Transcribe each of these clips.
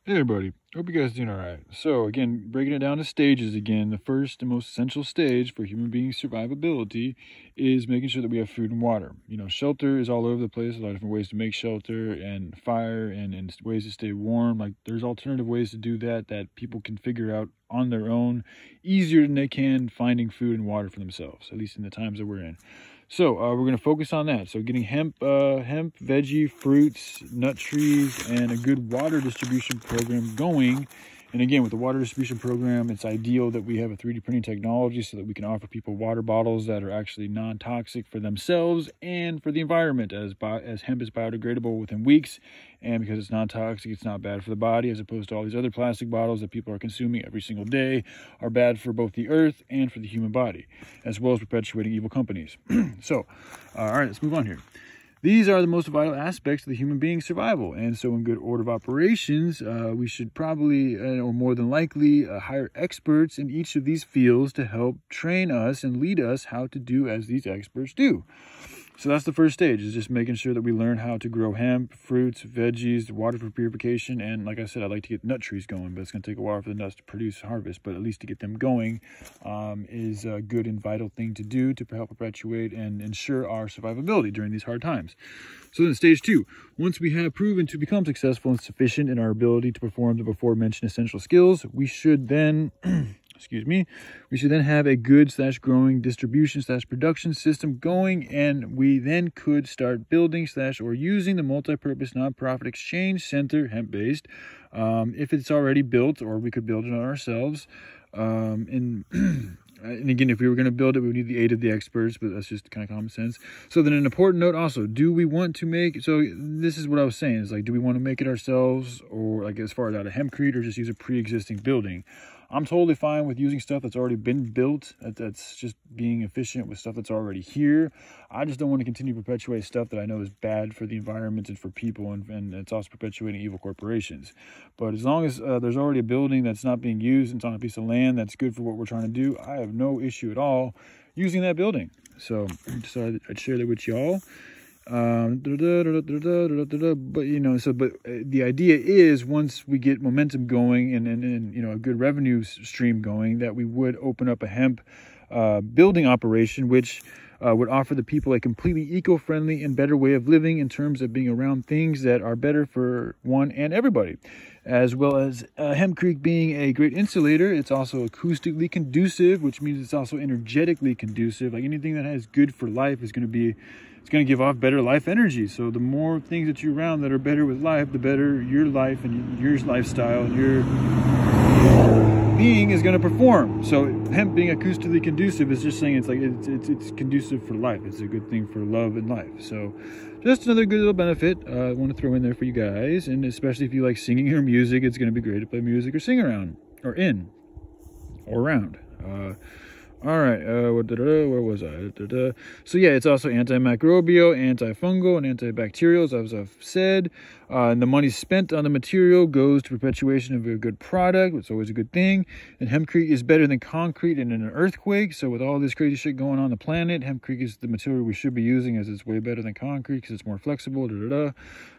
Hey everybody, hope you guys are doing alright. So again, breaking it down to stages again, the first and most essential stage for human being survivability is making sure that we have food and water. You know, shelter is all over the place, a lot of different ways to make shelter and fire and ways to stay warm. Like there's alternative ways to do that people can figure out on their own easier than they can finding food and water for themselves, at least in the times that we're in. So we're going to focus on that. So getting hemp, veggie, fruits, nut trees, and a good water distribution program going. And again, with the water distribution program, it's ideal that we have a 3D printing technology so that we can offer people water bottles that are actually non-toxic for themselves and for the environment, as hemp is biodegradable within weeks. And because it's non-toxic, it's not bad for the body, as opposed to all these other plastic bottles that people are consuming every single day are bad for both the earth and for the human body, as well as perpetuating evil companies. So, all right, let's move on here. These are the most vital aspects of the human being's survival. And so in good order of operations, we should probably, or more than likely, hire experts in each of these fields to help train us and lead us how to do as these experts do. So that's the first stage, is just making sure that we learn how to grow hemp, fruits, veggies, water for purification. And like I said, I'd like to get nut trees going, but it's going to take a while for the nuts to produce harvest. But at least to get them going is a good and vital thing to do to help perpetuate and ensure our survivability during these hard times. So then stage 2, once we have proven to become successful and sufficient in our ability to perform the before mentioned essential skills, we should then... we should then have a good / growing distribution / production system going, and we then could start building / or using the multi-purpose nonprofit exchange center, hemp-based, if it's already built, or we could build it on ourselves. And again, if we were going to build it, we would need the aid of the experts, but that's just kind of common sense. So then an important note also, do we want to make, so this is what I was saying, is like, do we want to make it ourselves, or like as far as out of hempcrete, or just use a pre-existing building? I'm totally fine with using stuff that's already been built. That's just being efficient with stuff that's already here. I just don't want to continue to perpetuate stuff that I know is bad for the environment and for people, and it's also perpetuating evil corporations. But as long as there's already a building that's not being used, and it's on a piece of land that's good for what we're trying to do, I have no issue at all using that building. So I decided I'd share that with y'all. But you know, but the idea is, once we get momentum going and you know, a good revenue stream going, that we would open up a hemp building operation, which would offer the people a completely eco-friendly and better way of living in terms of being around things that are better for one and everybody. As well as hempcrete being a great insulator, it's also acoustically conducive, which means it's also energetically conducive. Like anything that has good for life is going to give off better life energy. So the more things that you're around that are better with life, the better your life and your lifestyle and your being is going to perform. So hemp being acoustically conducive is just saying it's like it's conducive for life. It's a good thing for love and life. So just another good little benefit I want to throw in there for you guys. And especially if you like singing or music, it's going to be great to play music or sing around or in or around. All right, where was I? So yeah, it's also antimicrobial, antifungal, and antibacterial, as I've said. And the money spent on the material goes to perpetuation of a good product. It's always a good thing. And hempcrete is better than concrete in an earthquake. So with all this crazy shit going on the planet, hempcrete is the material we should be using, as it's way better than concrete because it's more flexible.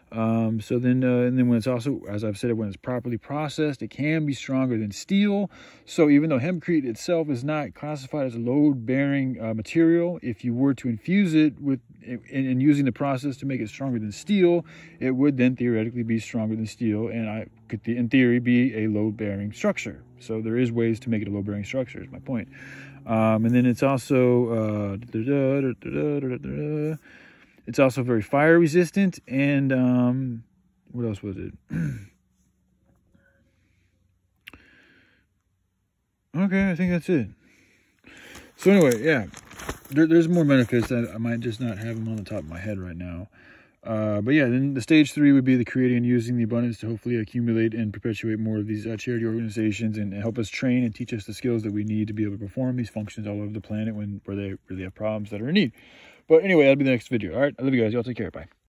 So then when it's also, as I've said, when it's properly processed, it can be stronger than steel. So even though hempcrete itself is not classified as a load-bearing material, if you were to infuse it with and using the process to make it stronger than steel, it would then theoretically be stronger than steel, and I could, in theory, be a load-bearing structure. So there is ways to make it a load-bearing structure, is my point. And then it's also it's also very fire resistant, and what else was it? Okay, I think that's it. So anyway, yeah, there's more benefits that I might just not have them on the top of my head right now. But yeah, then the stage 3 would be the creating and using the abundance to hopefully accumulate and perpetuate more of these charity organizations and help us train and teach us the skills that we need to be able to perform these functions all over the planet where they really have problems that are in need. But anyway, that'll be the next video. All right, I love you guys. Y'all take care. Bye.